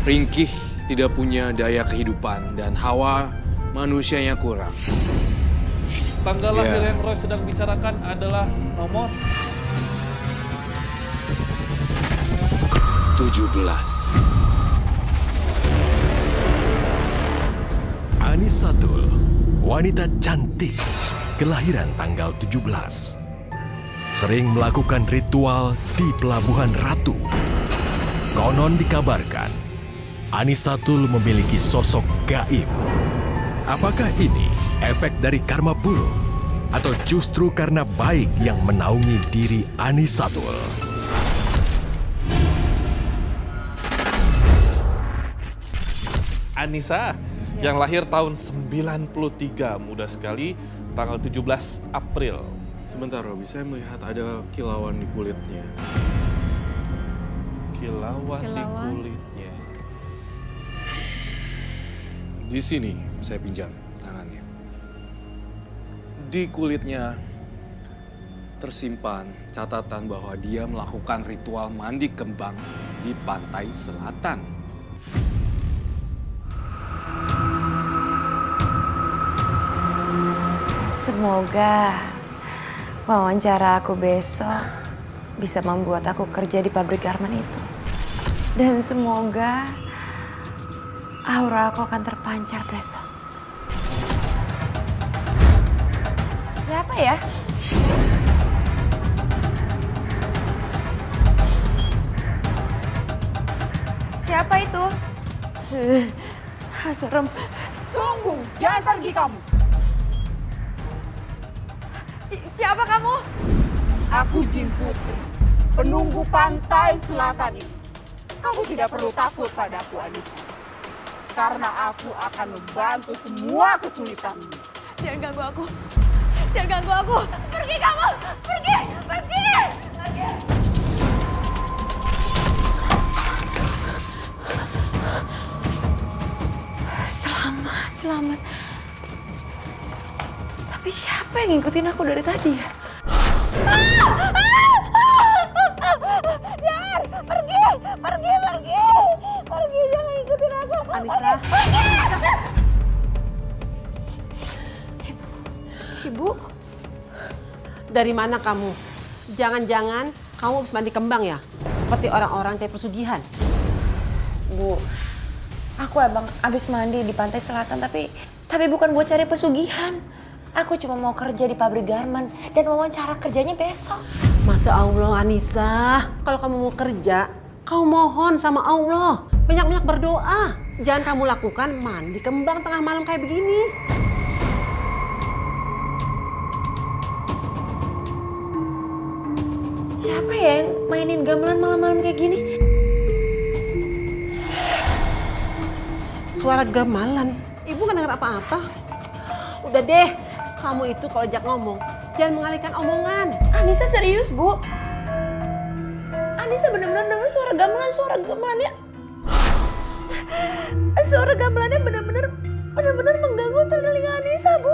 Ringkih tidak punya daya kehidupan dan hawa manusianya kurang. Tanggal lahir yang Roy sedang bicarakan adalah nomor 17. Anisatul, wanita cantik, kelahiran tanggal 17. Sering melakukan ritual di Pelabuhan Ratu. Konon dikabarkan, Anisatul memiliki sosok gaib. Apakah ini efek dari karma buruk? Atau justru karena baik yang menaungi diri Anisatul? Anissa yang lahir tahun 93, muda sekali, tanggal 17 April. Sebentar Robi, saya melihat ada kilauan di kulitnya. Kilauan di kulitnya. Di sini saya pinjam tangannya. Di kulitnya tersimpan catatan bahwa dia melakukan ritual mandi kembang di pantai selatan. Semoga wawancara aku besok bisa membuat aku kerja di pabrik garmen itu. Dan semoga aura aku akan terpancar besok. Siapa ya? Siapa itu? Serem. Tunggu, jangan pergi kamu. Siapa kamu? Aku Jin Putri, penunggu pantai selatan ini. Kamu tidak perlu takut padaku, Anissa. Karena aku akan membantu semua kesulitanmu. Jangan ganggu aku. Jangan ganggu aku. Pergi kamu. Pergi. Pergi. Pergi. Selamat, selamat. Tapi siapa yang ngikutin aku dari tadi ya? Jar, pergi, pergi, pergi. Pergi, jangan ikutin aku. Anissa. Pergi. Ibu? Dari mana kamu? Jangan-jangan kamu habis mandi kembang ya? Seperti orang-orang cari pesugihan. Bu, aku abang abis mandi di pantai selatan tapi bukan buat cari pesugihan. Aku cuma mau kerja di pabrik garmen dan wawancara kerjanya besok. Masa Allah, Anissa. Kalau kamu mau kerja, kau mohon sama Allah. Banyak-banyak berdoa. Jangan kamu lakukan mandi kembang tengah malam kayak begini. Siapa ya yang mainin gamelan malam-malam kayak gini? Suara gamelan. Ibu nggak dengar apa-apa. Udah deh, kamu itu kalau ajak ngomong, jangan mengalihkan omongan. Anissa serius, Bu. Anissa benar-benar dengar suara gamelannya. Suara gamelannya benar-benar mengganggu telinga Anissa, Bu.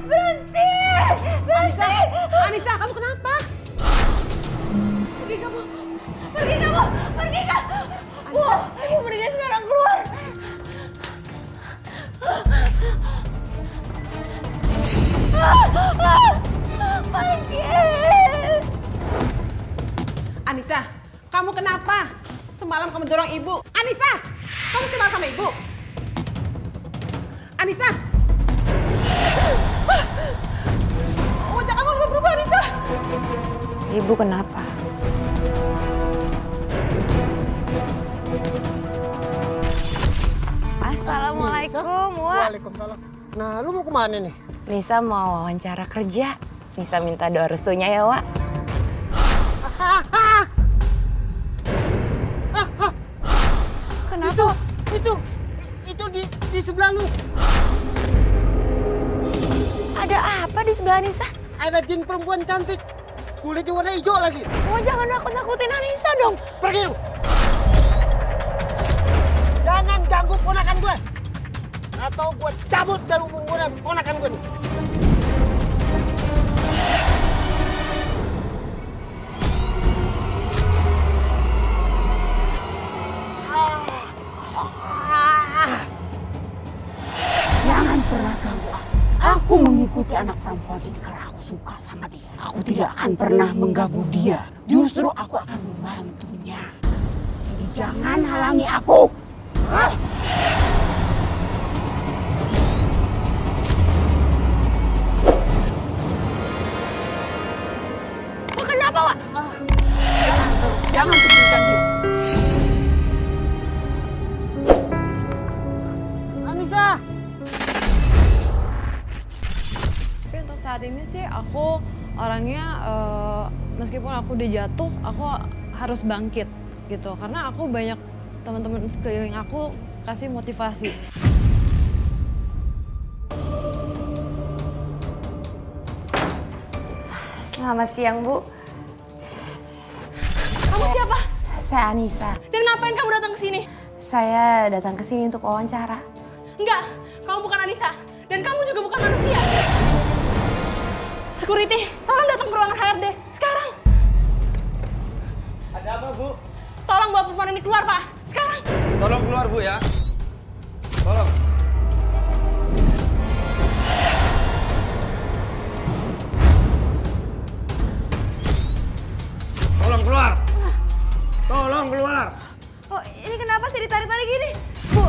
Berhenti! Berhenti! Anissa, kamu kenapa? Pergi kamu! Pergi kamu! Pergi kamu! Bu, ibu pergi sekarang, keluar! Pergi! Anissa, kamu kenapa? Semalam kamu dorong ibu. Anissa, kamu semalam sama ibu. Anissa! Wajah kamu berubah, Anissa. Ibu kenapa? Assalamualaikum, Wak. Waalaikumsalam. Nah, lu mau kemana nih? Nisa mau wawancara kerja. Nisa minta doa restunya ya, Wak. Kenapa? Itu di sebelah lu. Ada apa di sebelah Nisa? Ada jin perempuan cantik. Kulitnya warna hijau lagi. Oh, jangan nakut-nakutin Anissa dong. Pergi lu. Jangan ganggu ponakan gue. Atau gue cabut dari hubungan ponakan gue nih. Ah. Aku mengikuti anak perempuan ini karena aku suka sama dia. Aku tidak akan pernah mengganggu dia. Justru aku akan membantunya. Jadi jangan halangi aku. Hah? Kenapa, Wak? Jangan pikirkan dia. Anissa! Tapi untuk saat ini sih aku orangnya meskipun aku udah jatuh, aku harus bangkit gitu. Karena aku banyak teman-teman sekeliling aku kasih motivasi. Selamat siang, Bu. Kamu siapa? Saya Anissa. Dan ngapain kamu datang ke sini? Saya datang ke sini untuk wawancara. Enggak, kamu bukan Anissa. Dan kamu juga bukan manusia. Security, tolong datang ke ruangan HRD. Sekarang. Ada apa, Bu? Tolong bawa perempuan ini keluar, Pak. Sekarang. Tolong keluar, Bu, ya. Tolong. Tolong keluar. Tolong keluar. Oh, ini kenapa saya ditarik-tarik gini? Bu,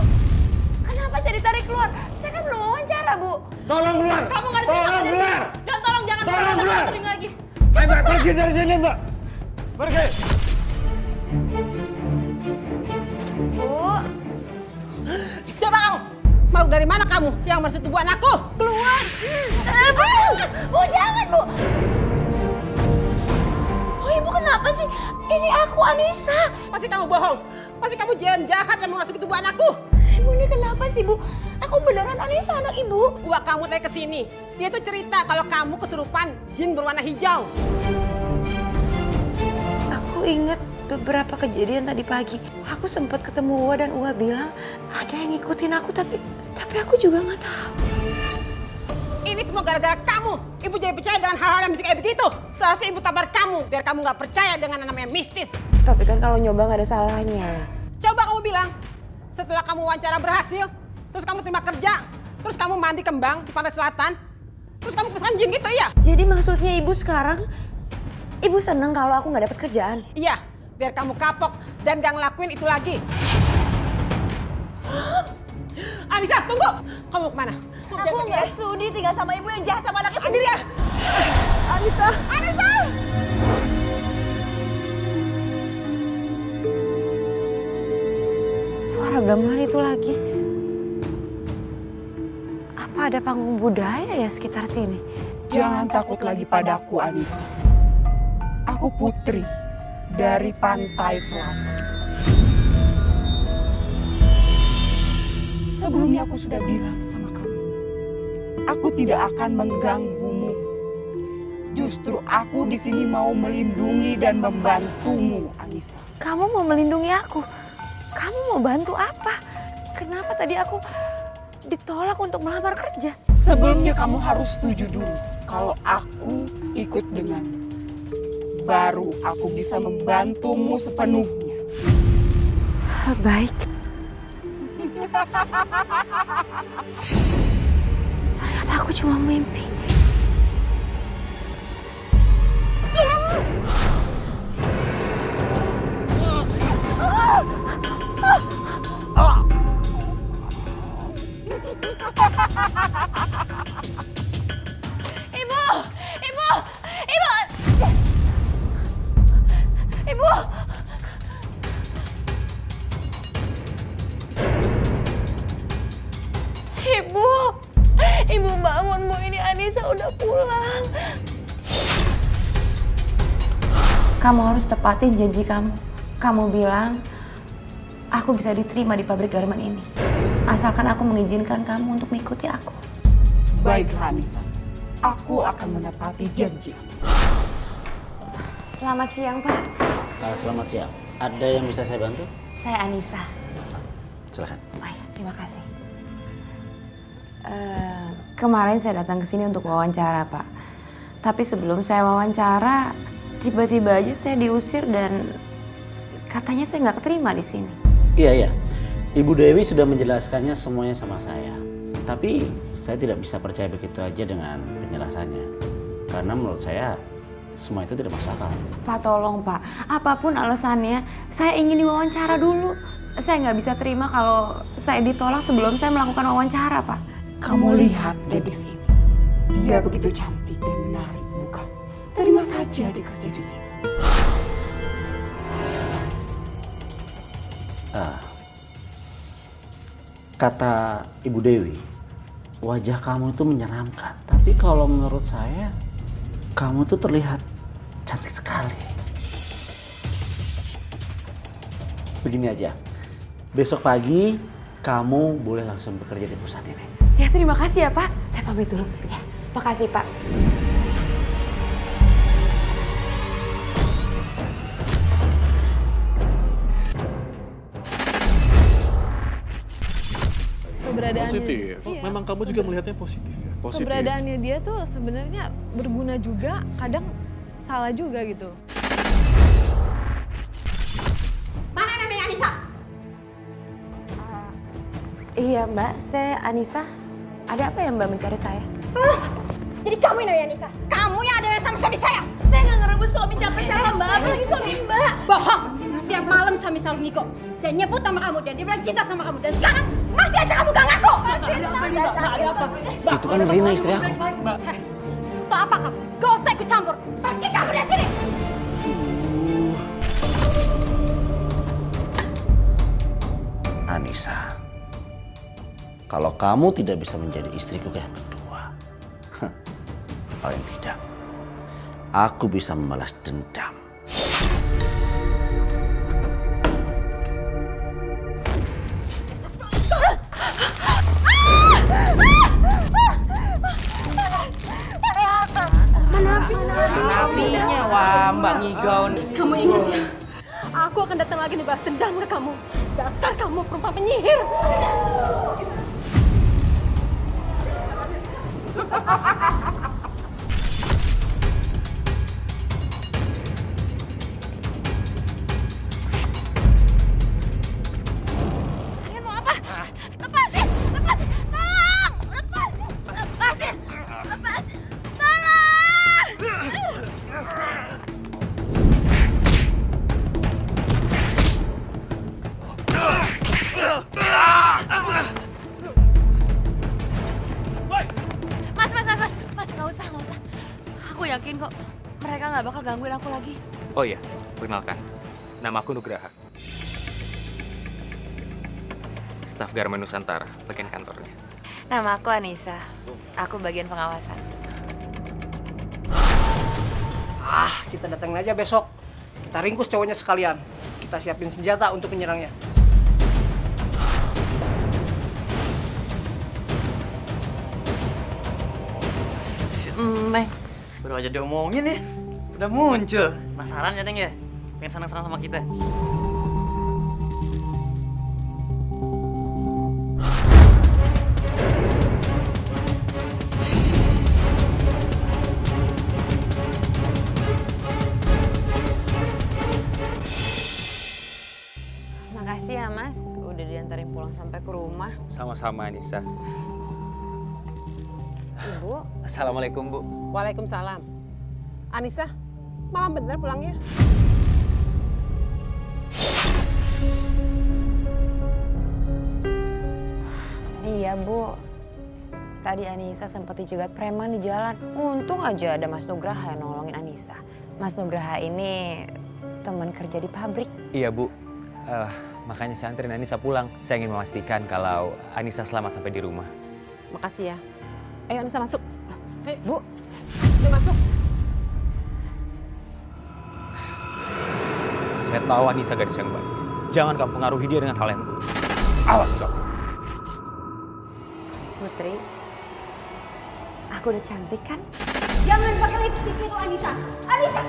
kenapa saya ditarik keluar? Saya kan belum wawancara, Bu. Tolong keluar. Kamu nggak Tolong keluar. Dan tolong jangan Tolong keluar. lagi. Mbak, pergi dari sini, Mbak. Pergi. Bu, Siapa kamu? Mau dari mana kamu yang mersetubuh anakku? Keluar! Bu, jangan, Bu. Oh, Ibu kenapa sih? Ini aku, Anissa. Pasti kamu bohong. Pasti kamu jahat yang memasuki tubuh anakku. Ibu ini kenapa sih, Bu? Aku beneran Anissa, anak Ibu. Uak kamu tanya ke sini. Dia tuh cerita kalau kamu kesurupan jin berwarna hijau. Aku inget beberapa kejadian tadi pagi. Aku sempat ketemu Uwa dan Uwa bilang ada yang ngikutin aku, tapi aku juga nggak tahu. Ini semua gara-gara kamu. Ibu jadi percaya dengan hal-hal yang bisa kayak begitu. Seharusnya ibu tabar kamu biar kamu nggak percaya dengan yang namanya mistis. Tapi kan kalau nyoba nggak ada salahnya. Coba kamu bilang, setelah kamu wawancara berhasil, terus kamu terima kerja, terus kamu mandi kembang di pantai selatan, terus kamu pesan jin gitu ya? Jadi maksudnya Ibu sekarang, Ibu seneng kalau aku nggak dapat kerjaan? Iya, biar kamu kapok dan gak ngelakuin itu lagi. Anissa, tunggu! Kamu kemana? Aku nggak sudi tinggal sama Ibu yang jahat sama anaknya sendiri. Anissa! Anissa! Suara gamelan itu lagi. Apa ada panggung budaya ya sekitar sini? Jangan takut lagi padaku, Anissa. Aku putri dari pantai selatan. Sebelumnya aku sudah bilang sama kamu, aku tidak akan mengganggumu. Justru aku di sini mau melindungi dan membantumu, Anissa. Kamu mau melindungi aku? Kamu mau bantu apa? Kenapa tadi aku ditolak untuk melamar kerja? Sebelumnya kamu harus setuju dulu kalau aku ikut denganmu. Baru aku bisa membantumu sepenuhnya. Baik. Ternyata aku cuma mimpi. Ibu! Ibu! Ibu! Ibu! Ibu! Ibu bangun, Bu. Ini Anissa udah pulang. Kamu harus tepatin janji kamu. Kamu bilang, aku bisa diterima di pabrik garmen ini. Asalkan aku mengizinkan kamu untuk mengikuti aku. Baik, Anissa. Aku akan menepati janji. Selamat siang, Pak. Selamat siang. Ada yang bisa saya bantu? Saya Anissa. Silakan. Oh ya, terima kasih. Kemarin saya datang ke sini untuk wawancara, Pak. Tapi sebelum saya wawancara, tiba-tiba aja saya diusir dan katanya saya nggak keterima di sini. Iya. Ibu Dewi sudah menjelaskannya semuanya sama saya. Tapi saya tidak bisa percaya begitu aja dengan penjelasannya. Karena menurut saya semua itu tidak masuk akal. Pak, tolong Pak, apapun alasannya, saya ingin diwawancara dulu. Saya nggak bisa terima kalau saya ditolak sebelum saya melakukan wawancara, Pak. Kamu lihat gadis ini. Dia begitu cantik dan menarik, bukan? Terima saja dia kerja di sini. Kata Ibu Dewi, wajah kamu itu menyeramkan. Tapi kalau menurut saya, kamu tuh terlihat cantik sekali. Begini aja, besok pagi kamu boleh langsung bekerja di perusahaan ini. Ya, terima kasih ya, Pak. Saya pamit dulu. Ya, makasih, Pak. Keberadaannya, Positif. Oh, memang kamu juga melihatnya positif ya? Positif. keberadaannya dia tuh sebenarnya berguna juga, kadang salah juga gitu. Mana namanya Anissa? Iya, Mbak. Saya Anissa. Ada apa ya Mbak mencari saya? Jadi kamu yang namanya Anissa? Kamu yang ada sama suami saya? Saya nggak ngerebut suami siapa-siapa, Mbak. Apalagi suami Mbak. Bohong! Setiap malam suami selalu ngiko dan nyebut nama kamu dan dia bilang cinta sama kamu dan sekarang masih aja kamu gak ngaku! Itu kan Rina istri aku. Untuk apa kamu? Gak usah ikut campur! Pergi kamu dari sini! Anissa, kalau kamu tidak bisa menjadi istriku yang kedua, paling tidak, aku bisa membalas dendam. Nabinya wah Mbak Ngigau nih. Kamu ingat ya? Aku akan datang lagi nih balas dendam ke kamu. Dasar kamu perempuan penyihir! Kalian mau apa? Lepasin! Lepasin! Tolong! Lepasin! Lepasin! Lepasin! Tolong! Mas, nggak usah. Aku yakin kok mereka nggak bakal gangguin aku lagi. Oh iya, perkenalkan. Nama aku Nugraha. Staf Garmen Nusantara, bagian kantornya. Nama aku Anissa. Aku bagian pengawasan. Kita datangin aja besok. Kita ringkus cowoknya sekalian. Kita siapin senjata untuk menyerangnya. Si Neng, baru aja diomongin ya, udah muncul. Penasaran ya Neng ya? Pengen senang-senang sama kita. Makasih ya Mas, udah diantarin pulang sampai ke rumah. Sama-sama Anissa. Ibu, Assalamualaikum Bu. Waalaikumsalam. Anissa, malam bener pulangnya? iya Bu. Tadi Anissa sempat dicegat preman di jalan. Untung aja ada Mas Nugraha yang nolongin Anissa. Mas Nugraha ini teman kerja di pabrik. Iya Bu, makanya saya anterin Anissa pulang. Saya ingin memastikan kalau Anissa selamat sampai di rumah. Makasih ya. Ayo Anissa masuk. Ayo. Bu, Udah masuk. Saya tahu Anissa gadis yang baik. Jangan kamu pengaruhi dia dengan hal yang buruk. Awas kamu. Putri, aku udah cantik kan? Jangan pakai lipstick itu Anissa! Anissa!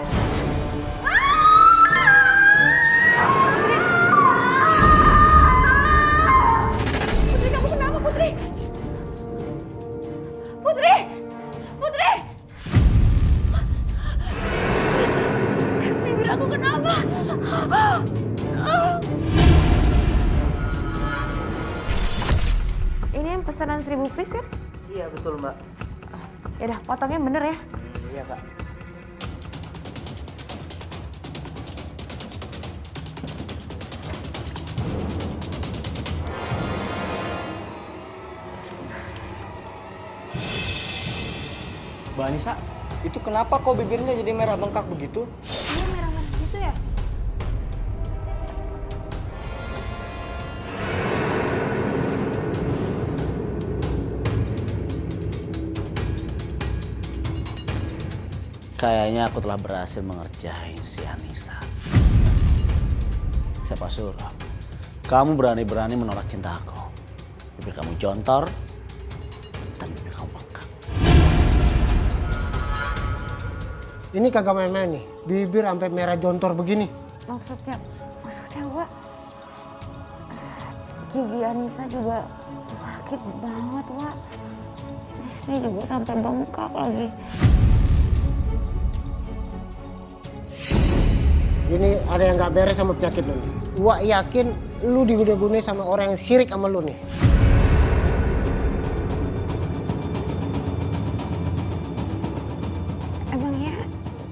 Putri, kamu kenapa Putri? Putri! Putri! Bibir aku kenapa? Ini yang pesan pesanan 1000 piece kan? Iya betul Mbak. Yaudah, potongnya bener ya. Iya Kak. Mbak Anissa, itu kenapa kok bibirnya jadi merah bengkak begitu? Iya merah-merah gitu ya? Kayaknya aku telah berhasil mengerjai si Anissa. Siapa suruh kamu berani-berani menolak cintaku? Bibir kamu jontor dan bibir kamu bengkak. Ini kagak main-main nih, bibir sampai merah jontor begini. Maksudnya Wak, gigi Anissa juga sakit banget, Wak. Ini juga sampai bengkak lagi. Ini ada yang nggak beres sama penyakit lu nih. Wak yakin lu diguna-gunain sama orang yang sirik sama lu nih. Emangnya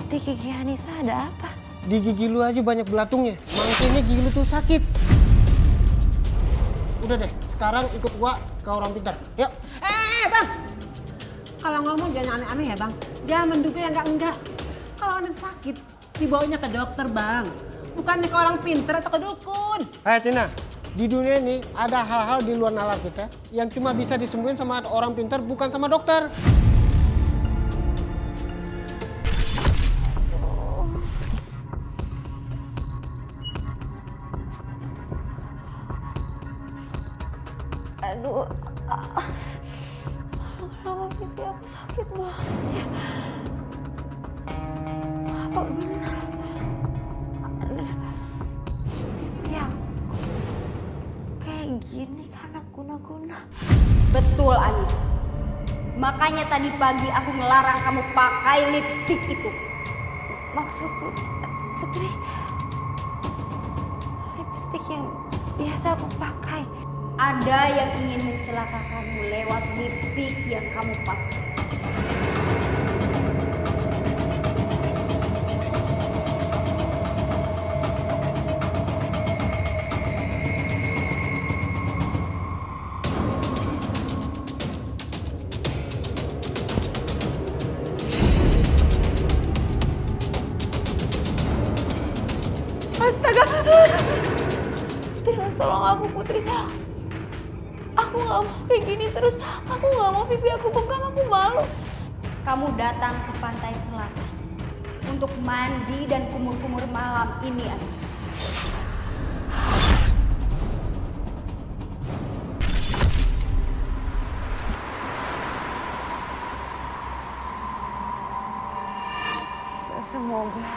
di gigi Anissa ada apa? Di gigi lu aja banyak belatungnya, makanya gigi lu tuh sakit. Udah deh, sekarang ikut Wak ke orang pintar. Yuk. Bang, kalau ngomong jangan aneh-aneh ya Bang. Jangan menduga yang enggak. Kalau anak sakit, dibawanya ke dokter Bang. Bukannya ke orang pintar atau ke dukun. Hai Tina, di dunia ini ada hal-hal di luar nalar kita yang cuma bisa disembuhin sama orang pintar, bukan sama dokter. Aduh, kenapa pipi aku sakit banget ya? Apa benar? Pipi aku kayak gini karena guna-guna. Betul Anissa. Makanya tadi pagi aku ngelarang kamu pakai lipstik itu. Maksud Putri, lipstik yang biasa aku pakai. Ada yang ingin mencelakakanmu lewat lipstik yang kamu pakai. Astaga! Terus tolong aku Putri. Aku gak mau kayak gini terus. Aku gak mau pipi aku bengkak, aku malu. Kamu datang ke pantai selatan untuk mandi dan kumur-kumur malam ini, Anissa. Semoga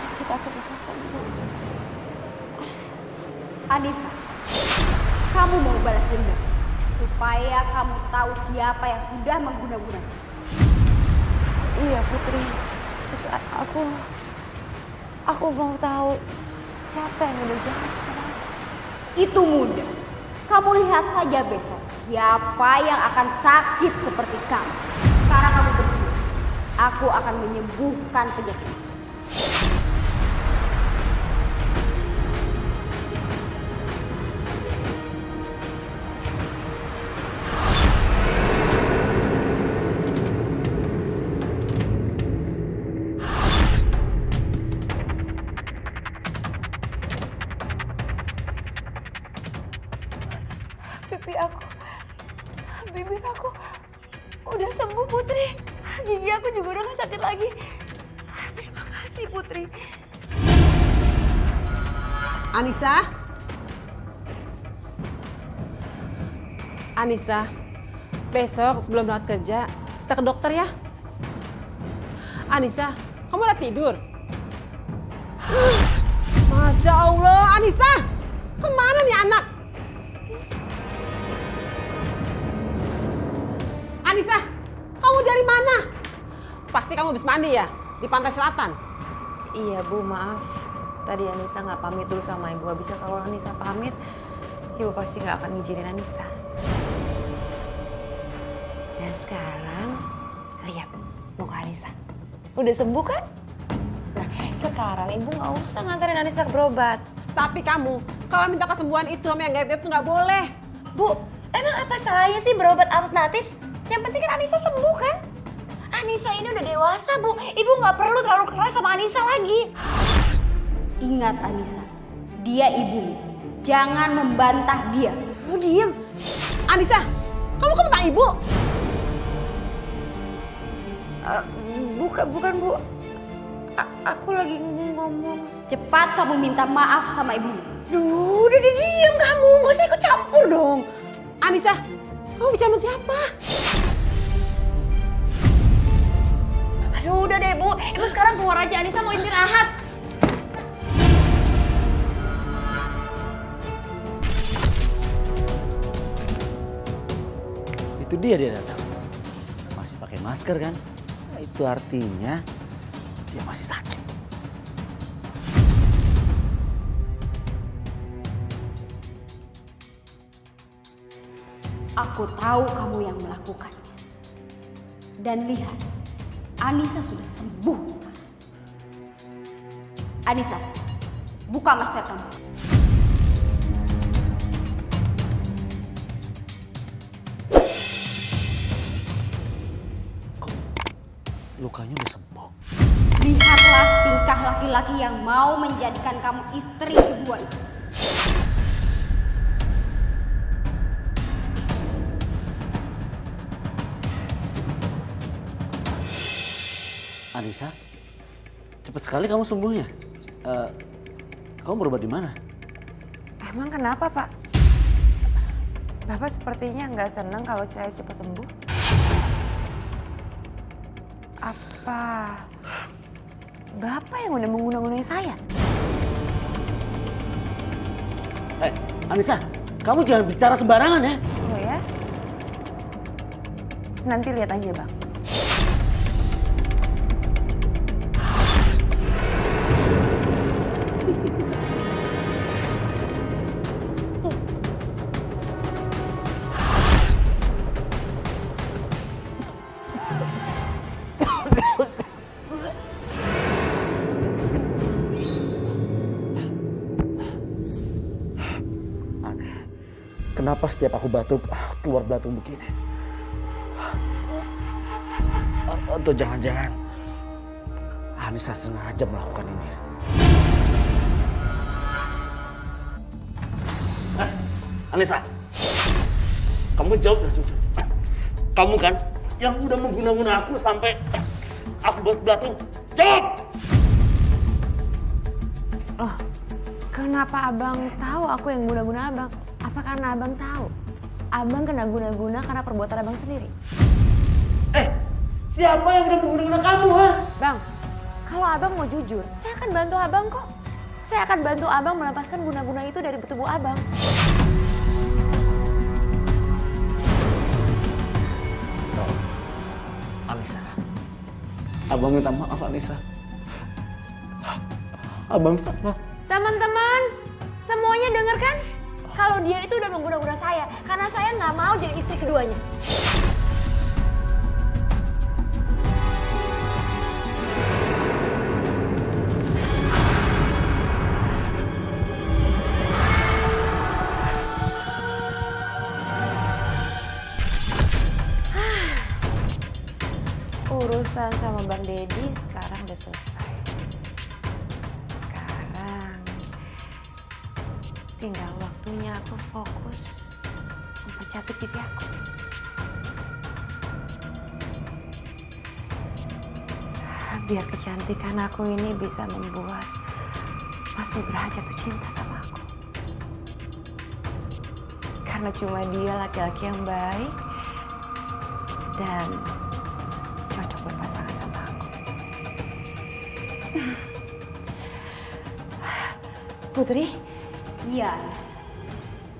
sakit aku bisa sembuh. Anissa, kamu mau balas dendam supaya kamu tahu siapa yang sudah mengguna-guna. Iya Putri, aku mau tahu siapa yang udah jahat sama aku. Itu mudah. Kamu lihat saja besok siapa yang akan sakit seperti kamu. Sekarang kamu berdua, aku akan menyembuhkan penyakit. Bibir aku udah sembuh Putri. Gigi aku juga udah gak sakit lagi. Terima kasih Putri. Anissa? Anissa, besok sebelum berangkat kerja, kita ke dokter ya. Anissa, kamu udah tidur? Masya Allah, Anissa, kemana nih anak? Anissa, kamu dari mana? Pasti kamu habis mandi ya, di pantai selatan? Iya Bu, maaf. Tadi Anissa nggak pamit dulu sama Ibu. Habisnya kalau Anissa pamit, Ibu pasti nggak akan ngizinin Anissa. Dan sekarang, lihat muka Anissa. Udah sembuh kan? Nah, sekarang ibu nggak usah nganterin Anissa berobat. Tapi kamu, kalau minta kesembuhan itu sama yang gaib-gaib itu nggak boleh. Bu, emang apa salahnya sih berobat alternatif? Yang penting kan Anissa sembuh kan? Anissa ini udah dewasa, Bu. Ibu nggak perlu terlalu keras sama Anissa lagi. Ingat Anissa, dia ibumu. Jangan membantah dia. Lu diem. Anissa, kamu minta ibu? Bukan Bu. Aku lagi ngomong. Cepat kamu minta maaf sama ibumu. Duh, udah diem kamu. Gak usah ikut campur dong. Anissa, kamu bicara sama siapa? Aduh, udah deh Bu. Ibu sekarang keluar aja. Anissa mau istirahat. Itu dia datang. Masih pakai masker kan? Nah, itu artinya dia masih sakit. Aku tahu kamu yang melakukannya. Dan lihat, Anissa sudah sembuh sekarang. Anissa, buka masker kamu. Lukanya udah sembuh. Lihatlah tingkah laki-laki yang mau menjadikan kamu istri kedua itu. Anissa, cepat sekali kamu sembuhnya. Kamu berobat di mana? Emang kenapa, Pak? Bapak sepertinya nggak senang kalau saya cepat sembuh. Apa Bapak yang udah mengguna-gunai saya? Anissa, kamu jangan bicara sembarangan ya. Oh ya? Nanti lihat aja, Bang. Kenapa setiap aku batuk keluar belatung begini? Atau jangan-jangan Anissa sengaja melakukan ini? Anissa, kamu jawab dah jujur. Kamu kan yang udah mengguna-guna aku sampai aku belatung. Jawab! Oh, kenapa Abang tahu aku yang guna-guna Abang? Apa karena Abang tahu? Abang kena guna-guna karena perbuatan Abang sendiri. Siapa yang udah mengguna-guna kamu, ha? Bang, kalau Abang mau jujur, saya akan bantu Abang kok. Saya akan bantu Abang melepaskan guna-guna itu dari tubuh Abang. Anissa, Abang minta maaf, Anissa. Abang salah. Teman-teman, semuanya dengar kan? Kalau dia itu udah mengguna-guna saya, karena saya nggak mau jadi istri keduanya. Urusan sama Bang Deddy sekarang udah selesai. Sekarang tinggal waktunya aku fokus mempercantik diri aku. Biar kecantikan aku ini bisa membuat Mas Nugraha jatuh cinta sama aku. Karena cuma dia laki-laki yang baik dan cocok berpasangan sama aku. Putri? Iya, Anissa.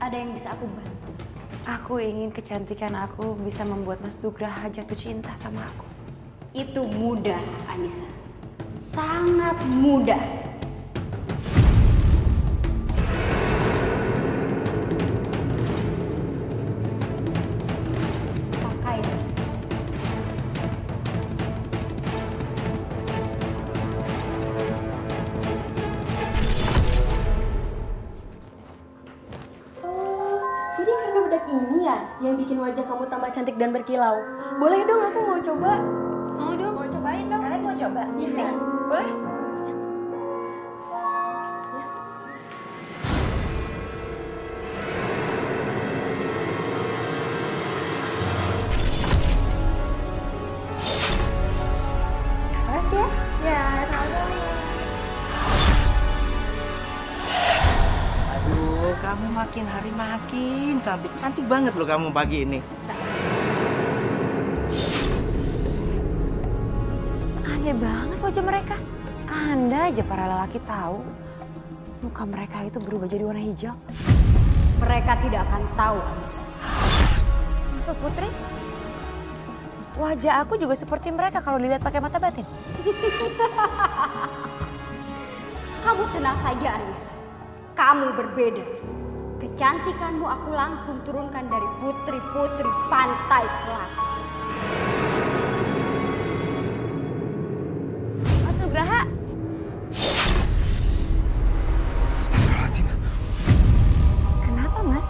Ada yang bisa aku bantu? Aku ingin kecantikan aku bisa membuat Mas Nugraha jatuh cinta sama aku. Itu mudah, Anissa. Sangat mudah. yang bikin wajah kamu tambah cantik dan berkilau. Boleh dong, aku mau coba. Mau dong. Mau cobain dong. Kalian mau coba? Iya. Boleh? Makasih ya. Ya, sama-sama. Aduh, kamu makin hari makin cantik. Cantik banget loh kamu pagi ini. Aneh banget wajah mereka. Anda aja para lelaki tahu muka mereka itu berubah jadi warna hijau. Mereka tidak akan tahu, Anissa. Maksud Putri? Wajah aku juga seperti mereka kalau dilihat pakai mata batin. Kamu tenang saja, Anissa. Kamu berbeda. Kecantikanmu aku langsung turunkan dari putri-putri pantai selatan. Mas Nugraha. Astagfirullahaladzim. Kenapa, Mas?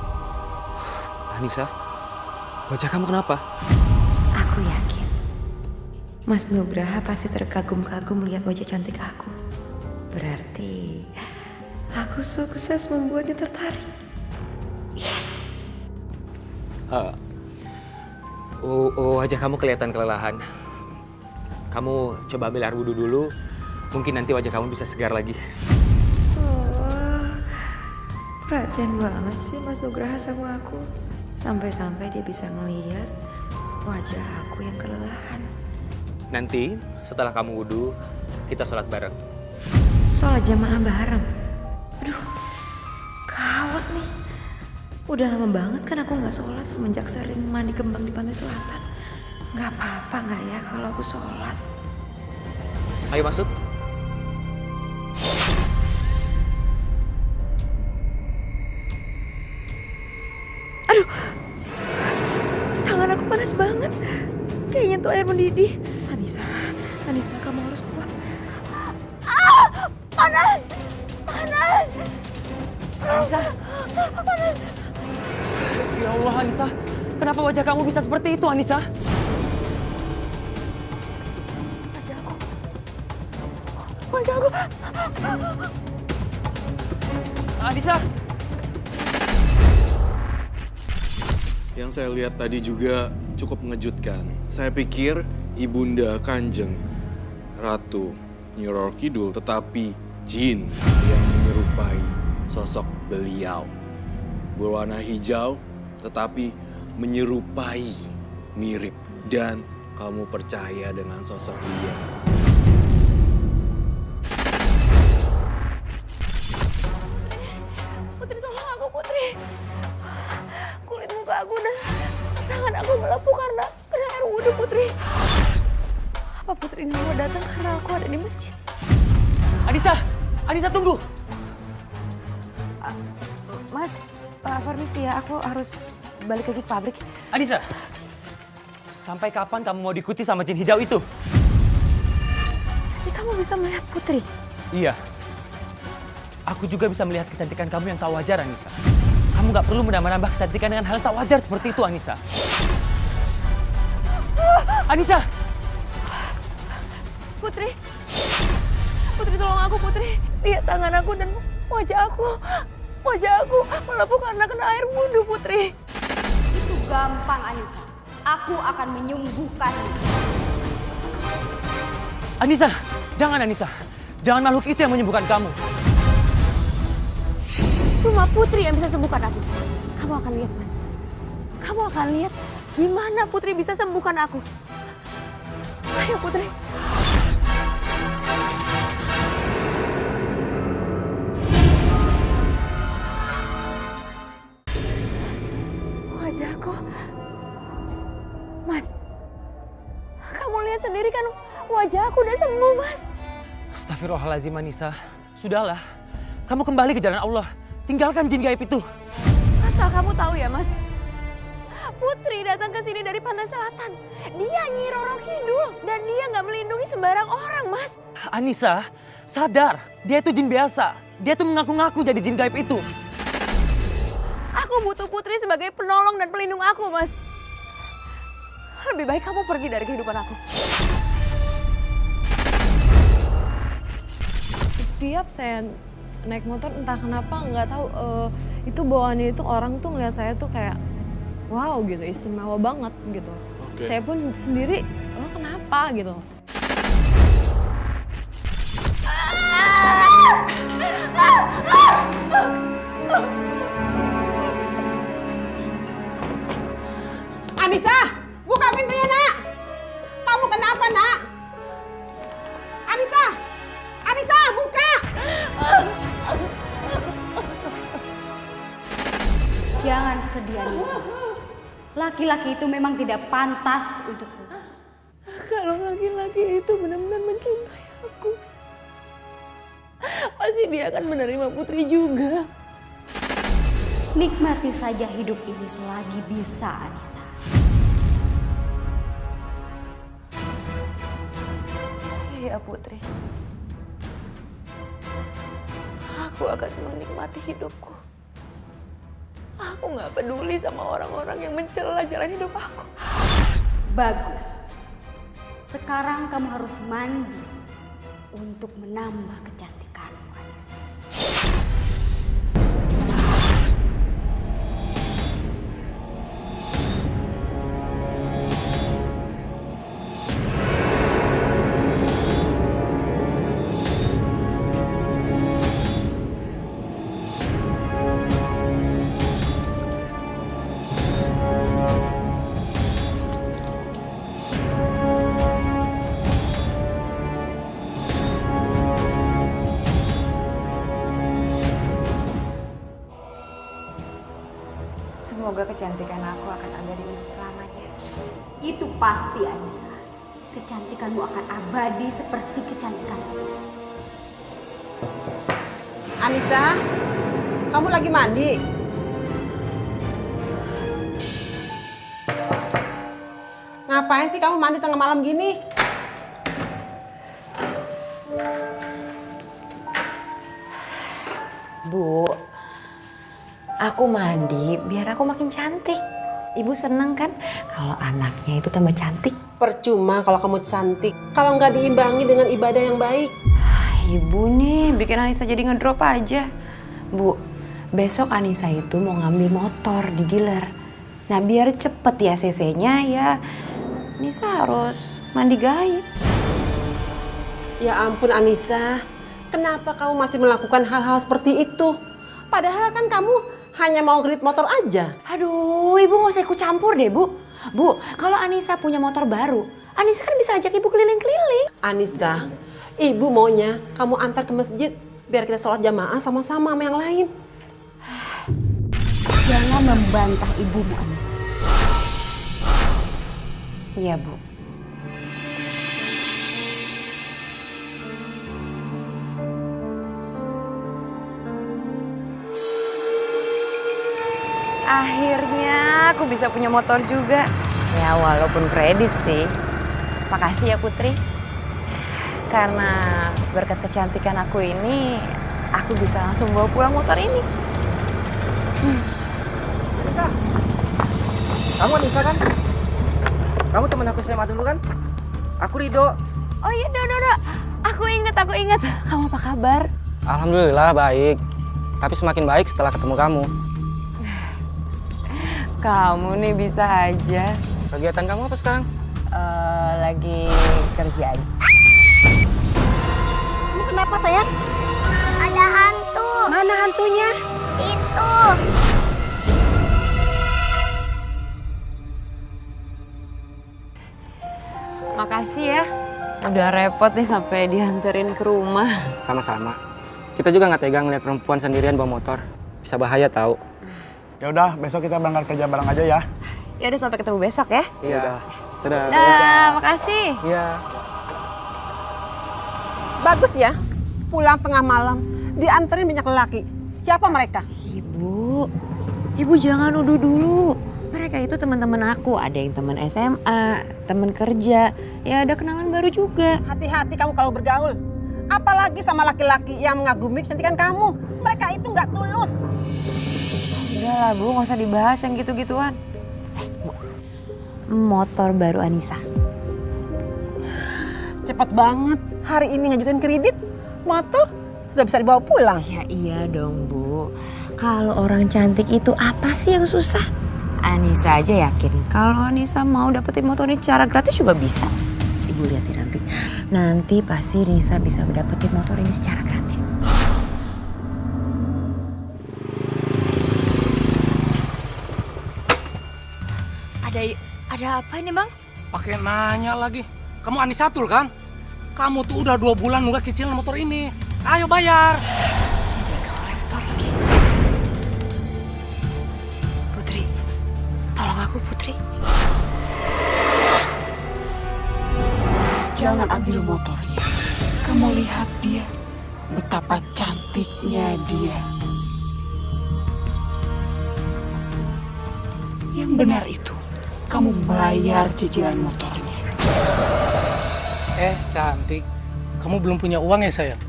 Anissa, wajah kamu kenapa? Aku yakin Mas Nugraha pasti terkagum-kagum melihat wajah cantik aku. Berarti aku sukses membuatnya tertarik. Yes. Wajah kamu kelihatan kelelahan. Kamu coba ambil air wudhu dulu. Mungkin nanti wajah kamu bisa segar lagi. Perhatian banget sih Mas Nugraha sama aku. Sampai-sampai dia bisa ngeliat wajah aku yang kelelahan. Nanti setelah kamu wudhu, kita sholat bareng. Sholat jamaah bareng. Aduh, gawat nih. Udah lama banget kan aku gak sholat semenjak sering mandi kembang di pantai selatan. Gak apa-apa gak ya kalau aku sholat? Ayo masuk. Aduh, tangan aku panas banget. Kayaknya tuh air mendidih. Anissa, kamu harus kuat. Ah, panas, panas. Anissa. Panas. Ya Allah, Anissa. Kenapa wajah kamu bisa seperti itu, Anissa? Wajah aku. Anissa. Yang saya lihat tadi juga cukup mengejutkan. Saya pikir Ibunda Kanjeng Ratu Nyi Roro Kidul, tetapi jin yang menyerupai sosok beliau. Berwarna hijau, tetapi menyerupai, mirip. Dan kamu percaya dengan sosok dia. Putri, tolong aku, Putri. Kulit muka aku dan tangan aku melepuh karena kena air wudhu, Putri. Apa Putri nggak mau datang karena aku ada di masjid? Anissa tunggu. Mas, permisi ya, aku harus balik lagi ke pabrik. Anissa, sampai kapan kamu mau diikuti sama jin hijau itu? Jadi kamu bisa melihat Putri? Iya. Aku juga bisa melihat kecantikan kamu yang tak wajar, Anissa. Kamu gak perlu menambah-nambah kecantikan dengan hal yang tak wajar seperti itu, Anissa. Anissa! Putri! Putri, tolong aku, Putri. Lihat tangan aku dan wajah aku. Wajah aku melepuh karena kena air wudhu, Putri. Itu gampang, Anissa. Aku akan menyembuhkannya. Anissa! Jangan, Anissa. Jangan makhluk itu yang menyembuhkan kamu. Cuma Putri yang bisa sembuhkan aku. Kamu akan lihat, Mas. Kamu akan lihat gimana Putri bisa sembuhkan aku. Ayo, Putri. Wajahku. Mas. Kamu lihat sendiri kan wajah aku udah sembuh, Mas. Astagfirullahaladzim, Anissa. Sudahlah. Kamu kembali ke jalan Allah. Tinggalkan jin gaib itu. Asal kamu tahu ya, Mas. Putri datang ke sini dari pantai selatan. Dia Nyi Roro Kidul dan dia nggak melindungi sembarang orang, Mas. Anissa, sadar. Dia itu jin biasa. Dia tuh mengaku-ngaku jadi jin gaib itu. Aku Aku butuh Putri sebagai penolong dan pelindung aku, Mas. Lebih baik kamu pergi dari kehidupan aku. Setiap saya naik motor entah kenapa nggak tahu itu bawaannya itu orang tuh ngeliat saya tuh kayak wow gitu, istimewa banget gitu. Saya pun sendiri, lo kenapa gitu. Anissa, buka pintunya, Nak. Kamu kenapa, Nak? Anissa, Anissa, buka. Jangan sedih, Anissa. Laki-laki itu memang tidak pantas untukmu. Kalau laki-laki itu benar-benar mencintai aku, pasti dia akan menerima Putri juga. Nikmati saja hidup ini selagi bisa, Anissa. Iya Putri, aku akan menikmati hidupku. Aku nggak peduli sama orang-orang yang mencela jalan hidup aku. Bagus. Sekarang kamu harus mandi untuk menambah kecantikanmu, Anissa. Semoga kecantikan aku akan ada di hidup selamanya. Itu pasti, Anissa. Kecantikanmu akan abadi seperti kecantikanmu. Anissa, kamu lagi mandi? Ngapain sih kamu mandi tengah malam gini? Bu, aku mandi biar aku makin cantik. Ibu seneng kan kalau anaknya itu tambah cantik? Percuma kalau kamu cantik, kalau nggak diimbangi dengan ibadah yang baik. Ibu nih bikin Anissa jadi ngedrop aja. Bu, besok Anissa itu mau ngambil motor di dealer. Nah biar cepet ya CC-nya ya, Anissa harus mandi gaib. Ya ampun Anissa, kenapa kamu masih melakukan hal-hal seperti itu? Padahal kan kamu hanya mau kredit motor aja. Aduh, ibu nggak usah ikut campur deh, Bu. Bu, kalau Anissa punya motor baru, Anissa kan bisa ajak ibu keliling-keliling. Anissa, ibu maunya kamu antar ke masjid biar kita sholat jamaah sama-sama sama yang lain. Jangan membantah ibumu, Anissa. Iya, Bu. Akhirnya aku bisa punya motor juga. Ya walaupun kredit sih. Makasih ya Putri. Karena berkat kecantikan aku ini, aku bisa langsung bawa pulang motor ini. Anissa, kamu Anissa kan? Kamu teman aku SMA dulu kan? Aku Rido. Oh iya, Do. Aku inget. Kamu apa kabar? Alhamdulillah baik. Tapi semakin baik setelah ketemu kamu. Kamu nih bisa aja. Kegiatan kamu apa sekarang? Lagi kerja. Kamu kenapa, sayang? Ada hantu. Mana hantunya? Itu. Makasih ya. Udah repot nih sampai dianterin ke rumah. Sama-sama. Kita juga nggak tega ngeliat perempuan sendirian bawa motor. Bisa bahaya tahu. Ya udah, besok kita berangkat kerja bareng aja ya. Ya udah sampai ketemu besok ya. Iya. Dadah. Dah, makasih. Iya. Bagus ya, pulang tengah malam dianterin banyak lelaki. Siapa mereka? Ibu jangan nuduh dulu. Mereka itu teman-teman aku. Ada yang teman SMA, teman kerja. Ya ada kenalan baru juga. Hati-hati kamu kalau bergaul. Apalagi sama laki-laki yang mengagumi kecantikan kamu. Mereka itu nggak tulus. Udah lah Bu, nggak usah dibahas yang gitu-gituan. Motor baru Anissa. Cepat banget. Hari ini ngajukan kredit, motor sudah bisa dibawa pulang. Ya iya dong Bu. Kalau orang cantik itu apa sih yang susah? Anissa aja yakin kalau Anissa mau dapetin motor ini secara gratis juga bisa. Ibu lihat ya nanti. Nanti pasti Nisa bisa dapetin motor ini secara gratis. Ada apa ini Bang? Pakai nanya lagi. Kamu Anisatul kan? Kamu tuh udah 2 bulan nunggak cicilan motor ini. Ayo bayar. Putri, tolong aku Putri. Jangan ambil motornya. Kamu lihat dia, betapa cantiknya dia. Yang benar itu, kamu bayar cicilan motornya. Cantik. Kamu belum punya uang ya sayang?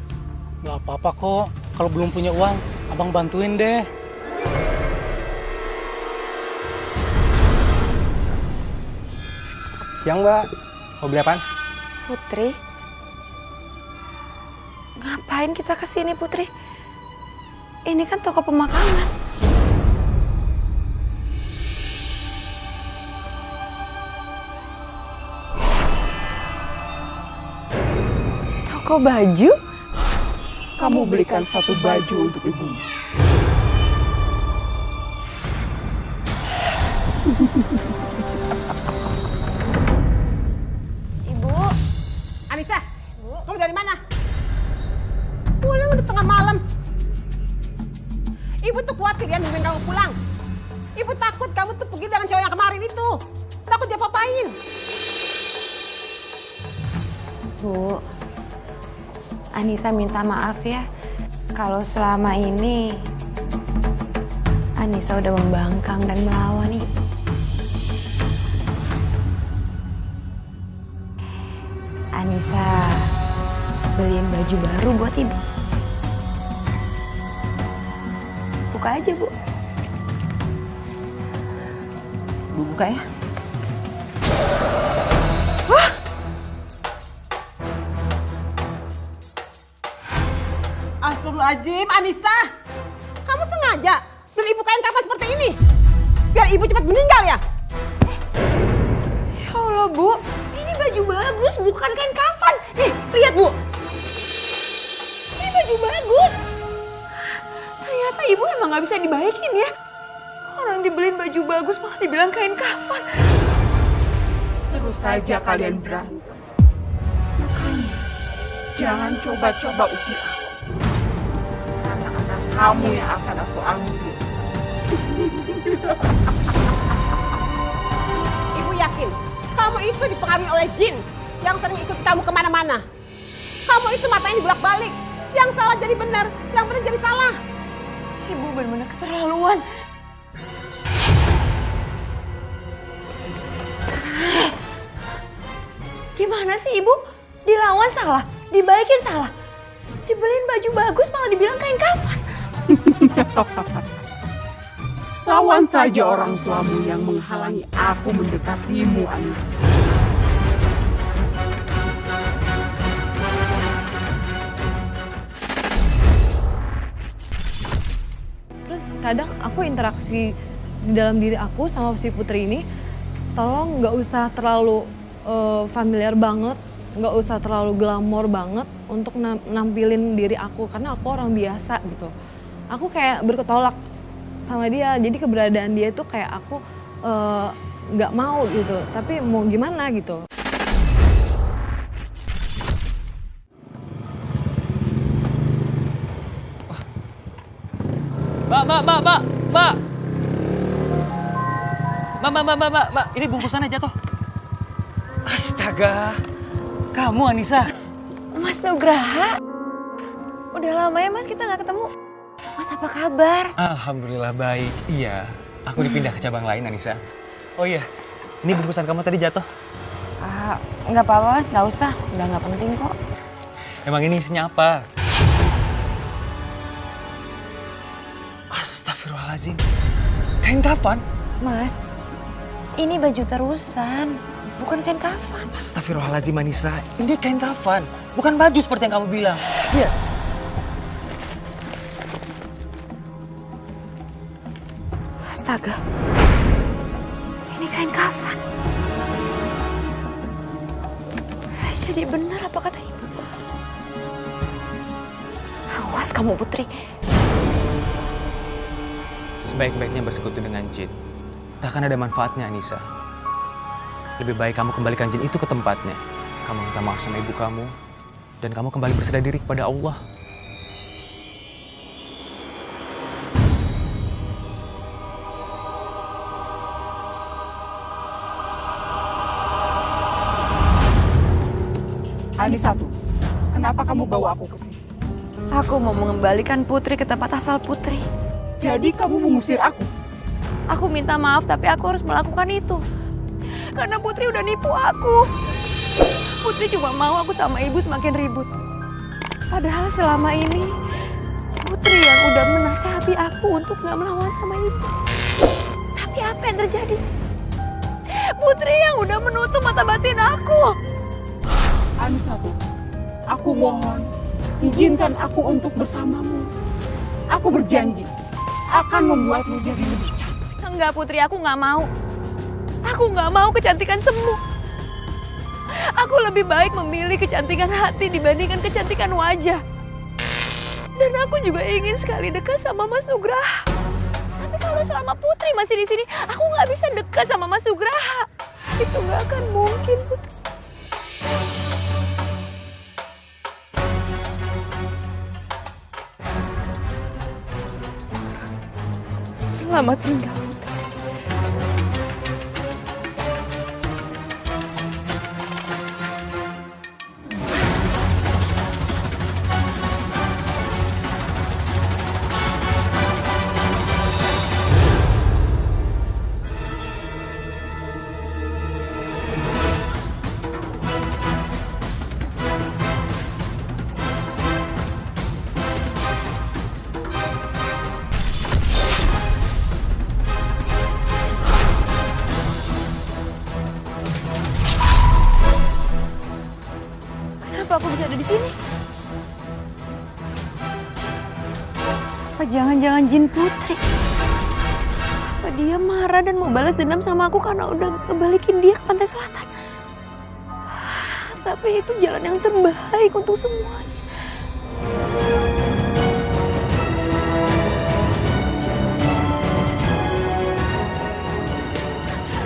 Gak apa-apa kok. Kalau belum punya uang, abang bantuin deh. Siang Mbak, mau beli apaan? Putri? Ngapain kita kesini Putri? Ini kan toko pemakaman. Toko baju? Kamu belikan 1 baju untuk ibumu. Ibu. Anissa, kamu dari mana? Pulang udah tengah malam. Ibu tuh khawatir ya nungguin kamu pulang. Ibu takut kamu tuh pergi dengan cowok yang kemarin itu. Takut dia apa-apain. Bu, Anissa minta maaf ya kalau selama ini Anissa udah membangkang dan melawan Ibu. Anissa beliin baju baru buat Ibu. Buka aja Bu. Bu buka ya. Astagfirullahaladzim, Anissa. Kamu sengaja beli ibu kain kafan seperti ini? Biar ibu cepat meninggal ya? Ya Allah Bu, ini baju bagus bukan kain kafan. Nih, lihat Bu. Ini baju bagus. Ternyata Ibu emang gak bisa dibaikin ya. Orang dibeliin baju bagus malah dibilang kain kafan. Terus saja kalian berantem. Makanya jangan coba-coba usir aku. Anak-anak kamu yang akan aku ambil. Ibu yakin kamu itu dipengaruhi oleh jin yang sering ikut kamu kemana-mana. Kamu itu matanya dibolak-balik. Yang salah jadi benar, yang benar jadi salah. Ibu benar-benar keterlaluan. Gimana sih Ibu? Dilawan salah, dibaikin salah. Dibeliin baju bagus malah dibilang kain kafan. Lawan saja orang tuamu yang menghalangi aku mendekatimu, Anissa. Terus kadang aku interaksi di dalam diri aku sama si Putri ini, tolong nggak usah terlalu familiar banget, nggak usah terlalu glamor banget untuk nampilin diri aku, karena aku orang biasa gitu. Aku kayak berketolak sama dia, jadi keberadaan dia itu kayak aku nggak mau gitu, tapi mau gimana gitu. Mbak, ini bungkusannya jatuh. Astaga, kamu Anissa. Mas Nugraha, udah lama ya Mas kita nggak ketemu. Mas apa kabar? Alhamdulillah baik. Iya, aku dipindah ke cabang lain Anissa. Oh iya, ini bungkusan kamu tadi jatuh. Nggak apa-apa Mas, nggak usah. Udah nggak penting kok. Emang ini isinya apa? Astagfirullahaladzim. Kain kafan? Mas, ini baju terusan, bukan kain kafan. Astagfirullahaladzim Anissa, ini kain kafan. Bukan baju seperti yang kamu bilang. Iya. Astaga, ini kain kafan. Jadi benar apa kata ibu. Awas kamu Putri. Sebaik-baiknya bersekutu dengan jin. Takkan ada manfaatnya Anissa. Lebih baik kamu kembalikan jin itu ke tempatnya. Kamu minta maaf sama ibu kamu. Dan kamu kembali berserah diri kepada Allah. Anissa, kenapa kamu bawa aku ke sini? Aku mau mengembalikan Putri ke tempat asal Putri. Jadi kamu mengusir aku? Aku minta maaf tapi aku harus melakukan itu. Karena Putri udah nipu aku. Putri cuma mau aku sama ibu semakin ribut. Padahal selama ini Putri yang udah menasihati aku untuk gak melawan sama ibu. Tapi apa yang terjadi? Putri yang udah menutup mata batin aku. Anissa, aku mohon, izinkan aku untuk bersamamu. Aku berjanji akan membuatmu jadi lebih cantik. Enggak Putri, aku gak mau. Aku gak mau kecantikan semu. Aku lebih baik memilih kecantikan hati dibandingkan kecantikan wajah. Dan aku juga ingin sekali dekat sama Mas Nugraha. Tapi kalau selama Putri masih di sini, aku gak bisa dekat sama Mas Nugraha. Itu gak akan mungkin, Putri. Selamat tinggal, Putri. Kenapa aku bisa ada di sini? Apa jangan-jangan jin Putri? Apa dia marah dan mau balas dendam sama aku karena udah ngebalikin dia ke pantai selatan? Tapi itu jalan yang terbaik untuk semuanya.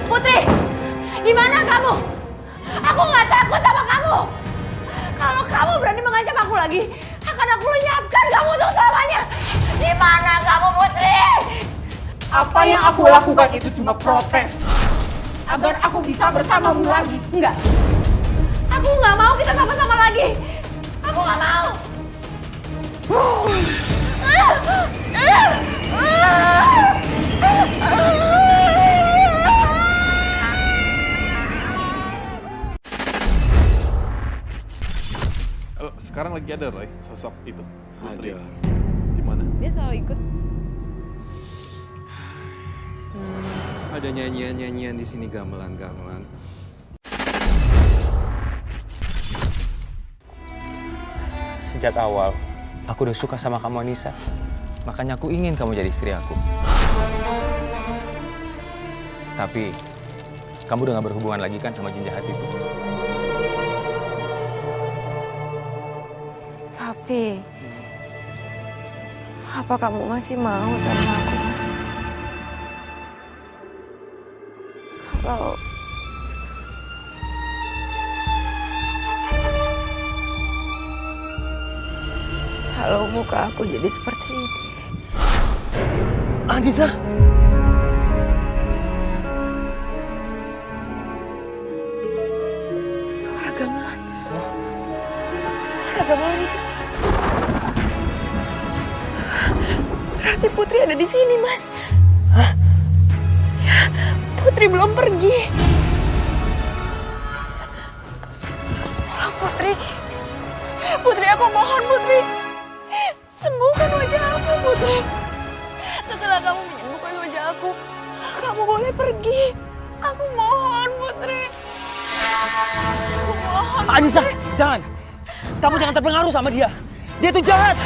Putri, di mana kamu? Aku nggak takut sama kamu. Kalau kamu berani mengancam aku lagi, akan aku lenyapkan kamu untuk selamanya. Di mana kamu, Putri? Apa yang aku lakukan itu cuma protes. Agar aku bisa bersamamu lagi. Enggak. Aku nggak mau kita sama-sama lagi. Aku nggak mau. Sekarang lagi ada Roy, sosok itu. Putri. Ada. Di mana? Dia selalu ikut. Ada nyanyian-nyanyian di sini, gamelan-gamelan. Sejak awal, aku udah suka sama kamu Anissa. Makanya aku ingin kamu jadi istri aku. Tapi, kamu udah gak berhubungan lagi kan sama jin jahat itu? Tapi, apa kamu masih mau sama aku, Mas? Kalau muka aku jadi seperti ini. Anissa! Suara gamelan. Suara gamelan itu. Berarti Putri ada di sini, Mas. Hah? Ya, Putri belum pergi. Putri. Putri, aku mohon, Putri. Sembuhkan wajah aku, Putri. Setelah kamu menyembuhkan wajah aku, kamu boleh pergi. Aku mohon, Putri. Aku mohon. Anissa, jangan. Kamu jangan terpengaruh sama dia. Dia tuh jahat.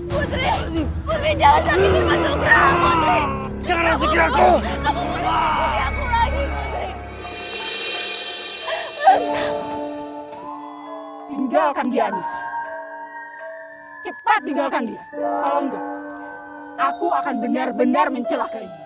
Putri, Putri jangan sakitin Mas Nugraha, Putri. Jangan rasuki aku. Kamu boleh ikuti aku lagi, Putri. Mas. Tinggalkan dia, Anissa. Cepat tinggalkan dia. Kalau enggak, aku akan benar-benar mencelakai dia.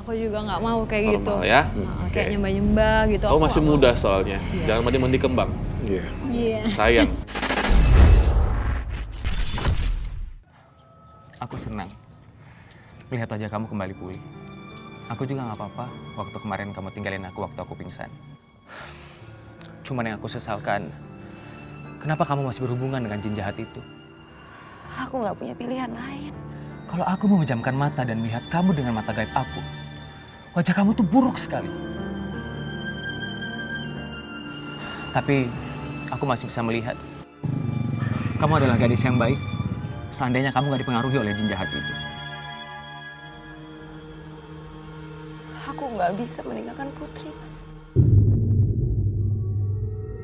Aku juga nggak mau kayak gitu. Normal ya? Kayak nyembah-nyembah gitu. Kamu Aku masih nggak mau. muda soalnya. Iya. Jangan mandi-mandi kembang. Iya. Iya. Sayang. Aku senang melihat wajah kamu kembali pulih. Aku juga nggak apa-apa waktu kemarin kamu tinggalin aku waktu aku pingsan. Cuman yang aku sesalkan, kenapa kamu masih berhubungan dengan jin jahat itu? Aku nggak punya pilihan lain. Kalau aku memejamkan mata dan melihat kamu dengan mata gaib aku, wajah kamu tuh buruk sekali. Tapi aku masih bisa melihat kamu adalah gadis yang baik. Seandainya kamu gak dipengaruhi oleh jin jahat itu. Aku nggak bisa meninggalkan Putri, Mas.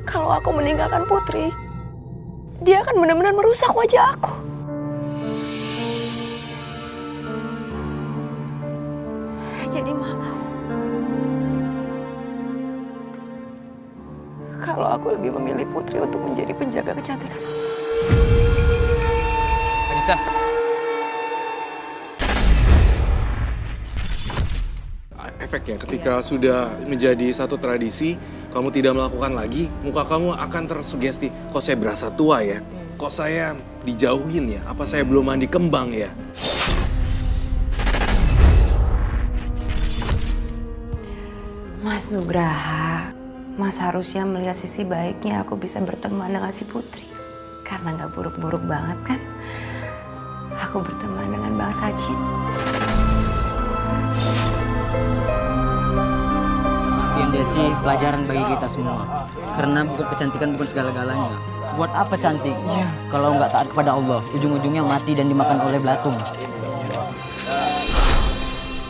Kalau aku meninggalkan Putri, dia akan benar-benar merusak wajah aku. Jadi Mama, kalau aku lebih memilih Putri untuk menjadi penjaga kecantikan aku. Anissa. Efeknya ketika sudah menjadi satu tradisi, kamu tidak melakukan lagi, muka kamu akan tersugesti, kok saya berasa tua ya? Kok saya dijauhin ya? Apa saya belum mandi kembang ya? Mas Nugraha, Mas harusnya melihat sisi baiknya aku bisa berteman dengan si Putri. Karena nggak buruk-buruk banget kan? Aku berteman dengan bangsa jin. Yang Desi, pelajaran bagi kita semua. Karena bukan kecantikan bukan segala-galanya. Buat apa cantik? Kalau nggak taat kepada Allah, ujung-ujungnya mati dan dimakan oleh belatung.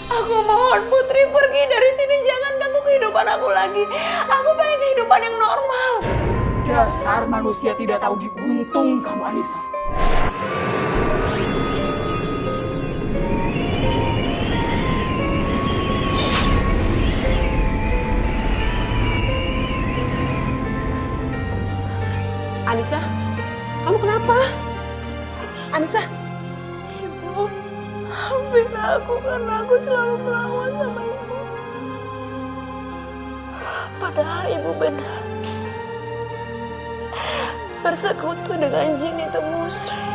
Aku mohon Putri pergi dari sini, jangan ganggu kehidupan aku lagi. Aku pengen kehidupan yang normal. Dasar manusia tidak tahu diuntung kamu, Anissa. Anissa, kamu kenapa? Anissa. Ibu, maafin aku karena aku selalu melawan sama ibu. Padahal ibu benar. Bersekutu dengan jin itu musrik.